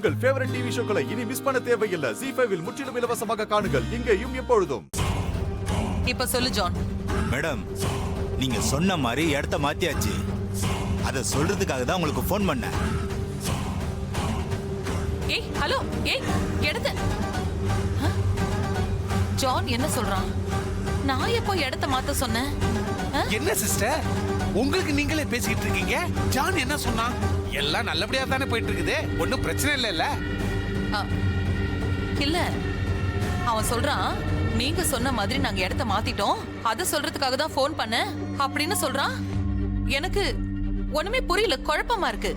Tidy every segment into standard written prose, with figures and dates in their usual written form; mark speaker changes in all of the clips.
Speaker 1: உங்கள் favourite TV ஷோக்களை இனி miss பண்ண தேவையில்லை. ZEE5 இல் முற்றிலும் இலவசமாக காணுங்கள், இங்கேயும் எப்பொழுதும்.
Speaker 2: இப்ப சொல்லு ஜான்.
Speaker 3: மேடம், நீங்க சொன்ன மாதிரி இடத்த மாத்தியாச்சு. அத சொல்றதுக்காக தான் உங்களுக்கு ஃபோன் பண்ணேன்.
Speaker 2: ஏய் ஹலோ, ஏய் இடத்த ஜான் என்ன சொல்றான்? நான் எப்போ இடத்த மாத்த சொன்னேன்?
Speaker 4: என்ன சிஸ்டர், உங்களுக்கு நீங்களே பேசிக்கிட்டு இருக்கீங்க? ஜான் என்ன சொன்னான்? எல்லாம் நல்லபடியா தானே போயிட்டு இருக்குது, ஒன்னும் பிரச்சனை இல்ல.
Speaker 2: இல்ல, அவன் சொல்றான் நீங்க சொன்ன மாதிரி நாங்க இடத்த மாத்திட்டோம், அத சொல்றதுக்காக தான் ஃபோன் பண்ணேன் அப்படின்னு சொல்றான். எனக்கு ஒண்ணுமே புரியல, குழப்பமா இருக்கு.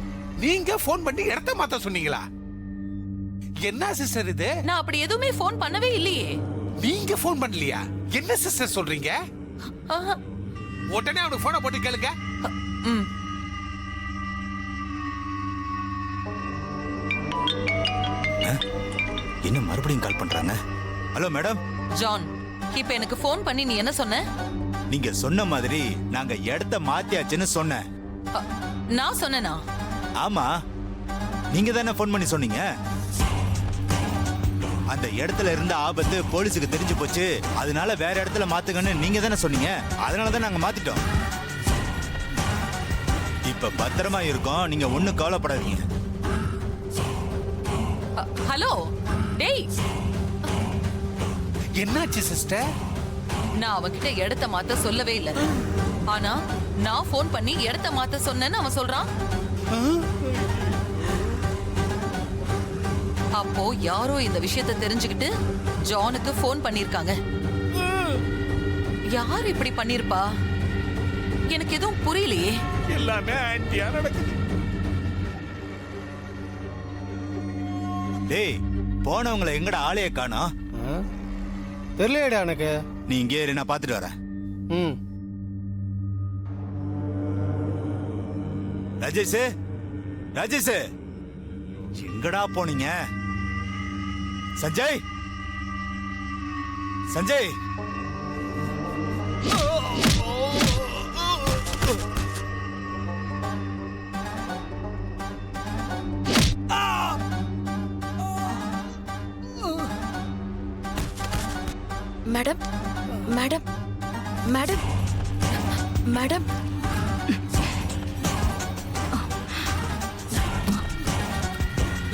Speaker 4: நீங்க ஃபோன் பண்ணி இடத்த மாத்த சொன்னீங்களா? என்ன சிஸ்டர் இது?
Speaker 2: நான் அப்படி எதுவுமே ஃபோன் பண்ணவே இல்லையே.
Speaker 4: நீங்க ஃபோன் பண்ணலையா? என்ன சிஸ்டர் சொல்றீங்க? உடனே அவனுக்கு போனை போட்டு கேளுங்க.
Speaker 3: என்ன மறுபடியும் கால் பண்றாங்க? Hello madam.
Speaker 2: ஜான், இப்ப எனக்கு ஃபோன் பண்ணி நீ என்ன சொன்ன?
Speaker 3: நீங்க சொன்ன மாதிரி நாங்க இடத்த மாத்தியாச்சுன்னு சொன்னேன்.
Speaker 2: நான் சொன்னேனா?
Speaker 3: ஆமா, நீங்க தானே ஃபோன் பண்ணி சொன்னீங்க. அந்த இடத்துல இருந்த ஆபத்து போலீஸுக்கு தெரிஞ்சு போச்சு, அதனால வேற இடத்துல மாத்துங்கன்னு நீங்க தானே சொன்னீங்க. அதனால தான் நாங்க மாத்திட்டோம். இப்ப பத்திரமா இருக்கோம், நீங்க ஒண்ணும் கவலைப்படாதீங்க.
Speaker 2: ஹலோ டேய்,
Speaker 4: என்னாச்சு சிஸ்டர்?
Speaker 2: நான் அவன்கிட்ட இடத்த மாத்த சொல்லவே இல்ல. ஆனா நான் ஃபோன் பண்ணி இடத்த மாத்த சொன்னேன்னு அவன் சொல்றான். அப்போ யாரோ இந்த விஷயத்தை தெரிஞ்சுக்கிட்டு ஜானுக்கு ஃபோன் பண்ணிருக்காங்க. யார் இப்படி பண்ணிருப்பா? எனக்கு எதுவும் புரியலையே.
Speaker 4: எல்லாமே ஆன்டியா நடக்குது.
Speaker 3: டேய், போனவங்களை எங்கட ஆளைய காணோம்?
Speaker 5: தெரியலடா எனக்கு.
Speaker 3: நீ இங்கே இரு, நான் பாத்துட்டு வரேன். ராஜேஷ், ராஜேஷ் எங்கடா போனீங்க? Sanjay, Sanjay.
Speaker 6: Madam, madam, madam, madam,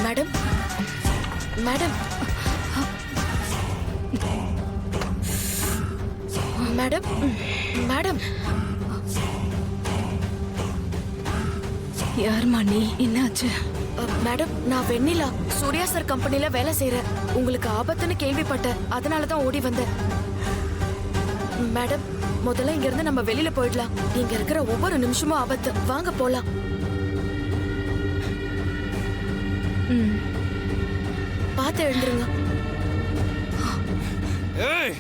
Speaker 6: madam, madam, madam, madam.
Speaker 7: யாருமா நீ? என்னாச்சு?
Speaker 6: மேடம், நான் வெண்ணிலா, சூர்யா சார் கம்பெனில வேலை செய்யறேன். உங்களுக்கு ஆபத்துன்னு கேள்விப்பட்டேன், அதனாலதான் ஓடி வந்தேன். மேடம், முதல்ல இங்க இருந்து நம்ம வெளியில போயிடலாம். இங்க இருக்கிற ஒவ்வொரு நிமிஷமும் ஆபத்து. வாங்க போலாம். பார்த்து எழுந்துருங்க.
Speaker 4: ஏய்,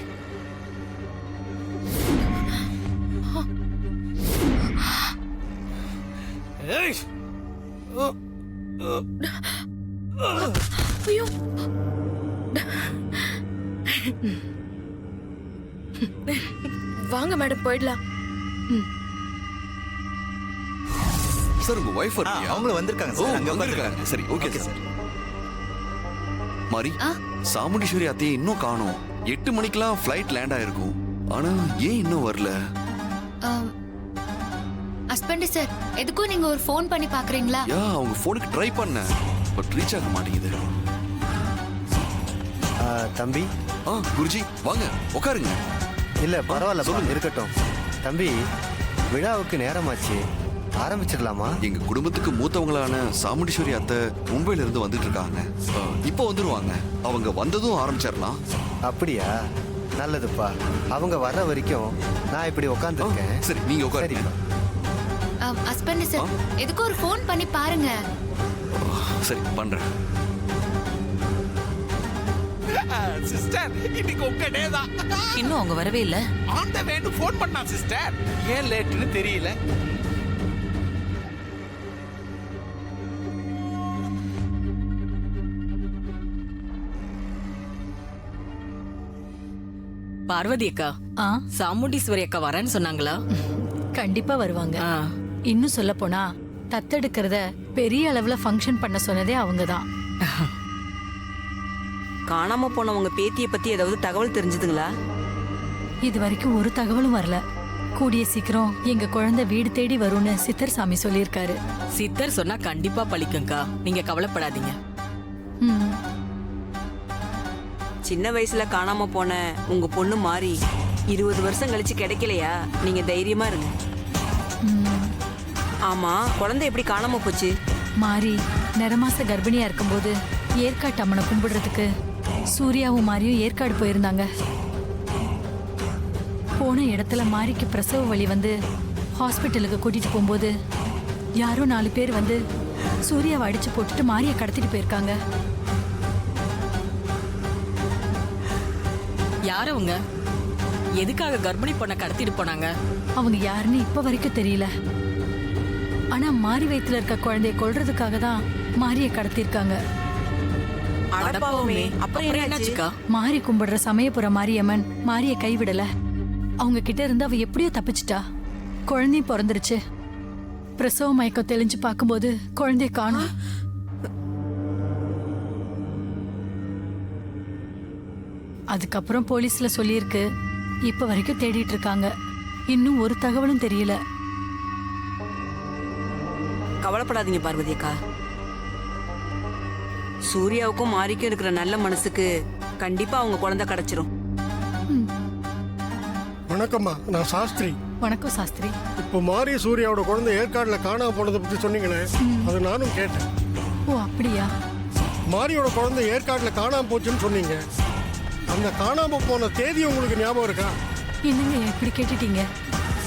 Speaker 4: ஏய்,
Speaker 6: ஐயோ, வாங்க மேடம், போயிடலாம்.
Speaker 8: சார், உங்க வைஃப்
Speaker 3: அவங்க வந்திருக்காங்க சார். அங்க
Speaker 8: வந்திருக்காங்க. சரி, ஓகே சார். மாரி, சாமுண்டீஸ்வரி அத்தையை இன்னும் காணோம். 8 மணிக்கெல்லாம் ஃப்ளைட் லேண்ட் ஆயிருக்கும். ஆனா ஏன் இன்னும் வரல?
Speaker 7: ஹஸ்பண்ட் சார், எதுக்கும் நீங்க ஒரு ஃபோன் பண்ணி பாக்குறீங்களா?
Speaker 8: அவங்க போனுக்கு ட்ரை பண்ண, பட் ரீச் ஆக மாட்டேங்குது.
Speaker 5: தம்பி.
Speaker 8: குருஜி வாங்க உட்காருங்க.
Speaker 5: இல்ல பரவாயில்ல, சொல்லுங்க. இருக்கட்டும் தம்பி, விழாவுக்கு நேரமாச்சு, ஆரம்பிச்சிடலாமா?
Speaker 8: எங்க குடும்பத்துக்கு மூத்தவங்களான சாமுண்டீஸ்வரி அத்தை மும்பைல இருந்து வந்துட்டு இருக்காங்க. இப்போ வந்துருவாங்க. அவங்க வந்ததும் ஆரம்பிச்சிடலாம்.
Speaker 5: அப்படியா? நல்லதுப்பா. அவங்க வர்ற வரைக்கும் நான் இப்படி உட்காந்துருக்கேன்.
Speaker 8: சரி, நீங்க உட்காருங்க.
Speaker 7: ஹஸ்பண்ட் சார், எதுக்கும் ஒரு ஃபோன் பண்ணி பாருங்க.
Speaker 8: சரி, பண்றேன்.
Speaker 4: சிஸ்டர், இன்னைக்கு உங்க டே தான்.
Speaker 2: இன்னும் அவங்க வரவே இல்ல.
Speaker 4: ஆன் தி வேன்னு ஃபோன் பண்ணா சிஸ்டர். ஏன் லேட்னு தெரியல.
Speaker 9: பார்வதி அக்கா, சாமுண்டீஸ்வரி அக்கா வரேன்னு சொன்னாங்களா?
Speaker 7: கண்டிப்பா வருவாங்க. இன்னும் சொல்ல போனா தத்தெடுக்கிறத பெரிய அளவுல ஃபங்க்ஷன் பண்ண சொன்னதே அவங்கதான்.
Speaker 9: காணாம போன உங்க பேத்திய பத்தி ஏதாவது தகவல் தெரிஞ்சதுங்களா?
Speaker 10: இது வரைக்கும் ஒரு தகவலும் வரல. கூடிய சீக்கிரம் எங்க குழந்தை வீடு தேடி வரும்னு சித்தர் சாமி சொல்லியிருக்காரு.
Speaker 9: சித்தர் சொன்னா கண்டிப்பா பலிக்கும்க்கா, நீங்க கவலைப்படாதீங்க.
Speaker 10: ம்.
Speaker 9: சின்ன வயசுல காணாம போன உங்க பொண்ணு மாறி 20 வருஷம் கழிச்சு கிடைக்கலையா? நீங்க தைரியமா இருங்க.
Speaker 10: ம்.
Speaker 9: ஆமா, குழந்தை எப்படி காணாம போச்சு?
Speaker 10: மாறி நிறமாச கர்ப்பிணியா இருக்கும்போது ஏற்காட்டு அம்மனை கும்பிடுறதுக்கு சூர்யாவும் மாரியும் ஏற்காடு போயிருந்தாங்க. போன இடத்துல மாரிக்கு பிரசவ வலி வந்து ஹாஸ்பிட்டலுக்கு கூட்டிட்டு போகும்போது யாரோ 4 பேர் வந்து சூர்யாவை அடிச்சு போட்டுட்டு மாரியை கடத்திட்டு போயிருக்காங்க.
Speaker 9: யார் அவங்க? எதுக்காக கர்ப்பிணி பொண்ணை கடத்திட்டு போனாங்க?
Speaker 10: அவங்க யாருன்னு இப்ப வரைக்கும் தெரியல. ஆனா மாரி வயித்துல இருக்க குழந்தைய கொல்றதுக்காக தான் மாரியை கடத்திருக்காங்க.
Speaker 9: அடப்பாவுமே, அப்புறம் என்னாச்சுக்கா?
Speaker 10: மாரி கும்பிடுற சமயபுர மாரியம்மன் மாரியை கைவிடல. அவங்க கிட்ட இருந்து அவ எப்படியோ தப்பிச்சிட்டா. குழந்தையும் பிறந்துருச்சு. பிரசவ மயக்கம் தெளிஞ்சு பார்க்கும்போது குழந்தைய காணோம். அதுக்கப்புறம் போலீஸ்ல சொல்லியிருக்கு. இப்ப வரைக்கும் தேடிட்டு இருக்காங்க. இன்னும் ஒரு தகவலும் தெரியல.
Speaker 9: கவலைப்படாதீங்க பார்வதி அக்கா. சூர்யாவுக்கும் மாரிக்கும் இருக்கிற நல்ல மனசுக்கு கண்டிப்பா அவங்க குழந்தை கிடைச்சிரும்.
Speaker 11: வணக்கம்மா, நான் சாஸ்திரி.
Speaker 10: வணக்கம் சாஸ்திரி.
Speaker 11: இப்போ மாரி சூர்யாவோட குழந்தை ஏற்காடுல காணாம போனதை பத்தி சொன்னீங்களே, அது நானும் கேட்டேன்.
Speaker 10: ஓ அப்படியா?
Speaker 11: மாரியோட குழந்தை ஏற்காடுல காணாம போச்சுன்னு சொன்னீங்க. அந்த காணாம போன தேதி உங்களுக்கு ஞாபகம் இருக்கா?
Speaker 10: என்னங்க இப்படி கேட்டுட்டீங்க?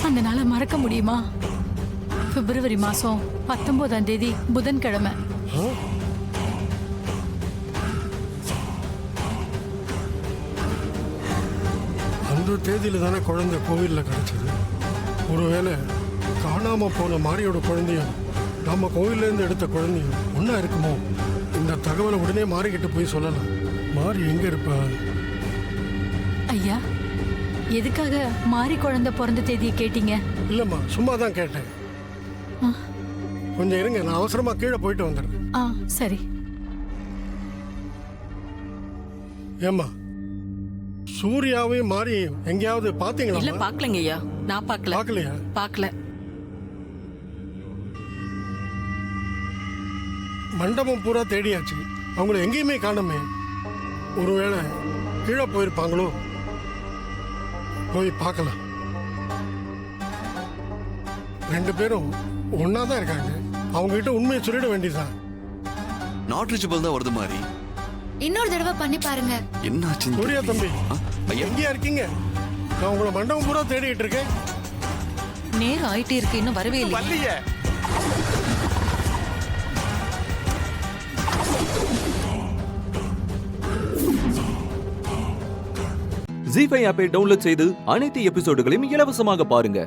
Speaker 10: அந்த நாளை மறக்க முடியுமா? பிப்ரவரி மாசம் 19ஆம் தேதி புதன்கிழமை.
Speaker 11: அந்த தேதியில தானே குழந்தை கோவில்ல கிடைச்சது. ஒருவேளை காணாம போன மாரியோட குழந்தையும் நம்ம கோவில்ல இருந்து எடுத்த குழந்தையும் ஒன்னா இருக்குமோ? இந்த தகவலை உடனே மாறிக்கிட்டு போய் சொல்லலாம். மாறி எங்க இருப்பா?
Speaker 10: ஐயா, எதுக்காக மாரி குழந்தை பிறந்த தேதியை கேட்டீங்க?
Speaker 11: இல்லம்மா, சும்மா தான் கேட்டேன். கொஞ்சம் இருங்க, நான் அவசரமா கீழே போயிட்டு வந்துடுறேன்.
Speaker 10: ஆ சரி.
Speaker 11: ஏம்மா, சூர்யாவையும் மாரியும் எங்கேயாவது
Speaker 9: இல்ல,
Speaker 11: பாத்தீங்களா?
Speaker 9: பாக்கலங்க ஐயா. நான் பாக்கல.
Speaker 11: பாக்கலையா?
Speaker 9: பாக்கல.
Speaker 11: மண்டபம் பூரா தேடியாச்சு, அவங்கள எங்கேயுமே காணுமே. ஒருவேளை கீழே போயிருப்பாங்களோ? போய் பார்க்கலாம். 2 பேரும் ஒன்னா தான் இருக்காங்க. அவங்க கிட்ட உண்மையை சொல்லிட வேண்டியதுதான்.
Speaker 8: நாட் ரீச்சபிள் தான் வருது மாதிரி.
Speaker 7: இன்னொரு தடவை பண்ணி பாருங்க.
Speaker 8: என்னாச்சு?
Speaker 11: சூர்யா தம்பி,
Speaker 8: ஐயா,
Speaker 11: எங்கேயா இருக்கீங்க? நான் உங்களை மண்டபம் பூரா தேடிட்டு இருக்கேன்.
Speaker 2: நேரம் ஆயிட்டே இருக்கு, இன்னும் வரவே இல்லையே.
Speaker 12: ஜீ5 ஆப்பை டவுன்லோட் செய்து அனைத்து எபிசோடுகளையும் இலவசமாக பாருங்க.